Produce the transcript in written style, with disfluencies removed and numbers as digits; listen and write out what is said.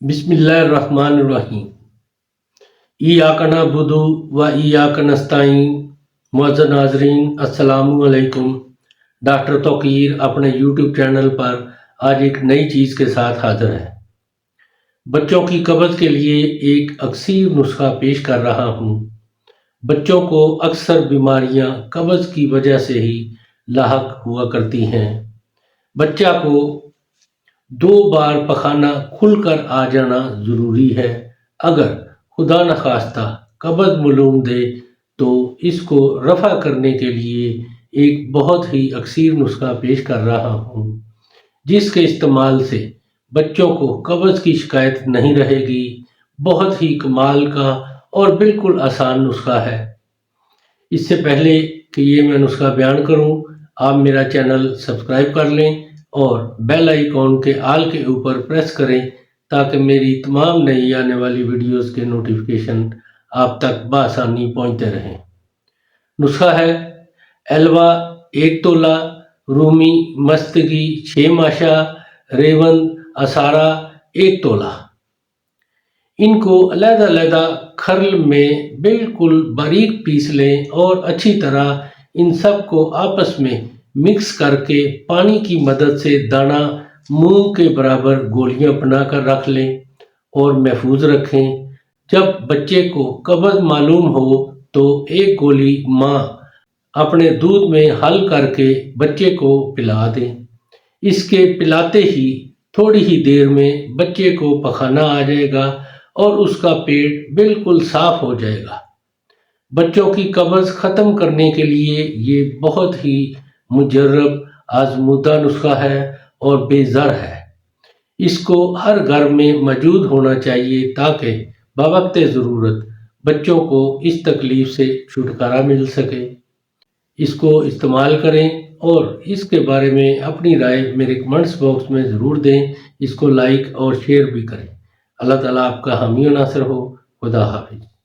بسم اللہ الرحمن الرحیم۔ ایاک نعبد و ایاک نستعین۔ معزز ناظرین السلام علیکم۔ ڈاکٹر توقیر اپنے یوٹیوب چینل پر آج ایک نئی چیز کے ساتھ حاضر ہے۔ بچوں کی قبض کے لیے ایک اکثیر نسخہ پیش کر رہا ہوں۔ بچوں کو اکثر بیماریاں قبض کی وجہ سے ہی لاحق ہوا کرتی ہیں۔ بچہ کو 2 بار پخانہ کھل کر آ جانا ضروری ہے۔ اگر خدا نخواستہ قبض معلوم دے تو اس کو رفع کرنے کے لیے ایک بہت ہی اکثیر نسخہ پیش کر رہا ہوں، جس کے استعمال سے بچوں کو قبض کی شکایت نہیں رہے گی۔ بہت ہی کمال کا اور بالکل آسان نسخہ ہے۔ اس سے پہلے کہ یہ میں نسخہ بیان کروں، آپ میرا چینل سبسکرائب کر لیں اور بیل آئیکن کے آل کے اوپر پریس کریں تاکہ میری تمام نئی آنے والی ویڈیوز کے نوٹیفیکیشن آپ تک بآسانی پہنچتے رہیں۔ نسخہ ہے ایلوا 1 تولہ، رومی مستگی 6 ماشا، ریوند اسارا 1 تولہ۔ ان کو علیحدہ علیحدہ کھرل میں بالکل باریک پیس لیں اور اچھی طرح ان سب کو آپس میں مکس کر کے پانی کی مدد سے دانہ منہ کے برابر گولیاں بنا کر رکھ لیں اور محفوظ رکھیں۔ جب بچے کو قبض معلوم ہو تو 1 گولی ماں اپنے دودھ میں حل کر کے بچے کو پلا دیں۔ اس کے پلاتے ہی تھوڑی ہی دیر میں بچے کو پخانہ آ جائے گا اور اس کا پیٹ بالکل صاف ہو جائے گا۔ بچوں کی قبض ختم کرنے کے لیے یہ بہت ہی مجرب آزمودہ نسخہ ہے اور بے زر ہے۔ اس کو ہر گھر میں موجود ہونا چاہیے تاکہ بوقت ضرورت بچوں کو اس تکلیف سے چھٹکارا مل سکے۔ اس کو استعمال کریں اور اس کے بارے میں اپنی رائے میرے کمنٹس باکس میں ضرور دیں۔ اس کو لائک اور شیئر بھی کریں۔ اللہ تعالیٰ آپ کا حامی و ناصر ہو۔ خدا حافظ۔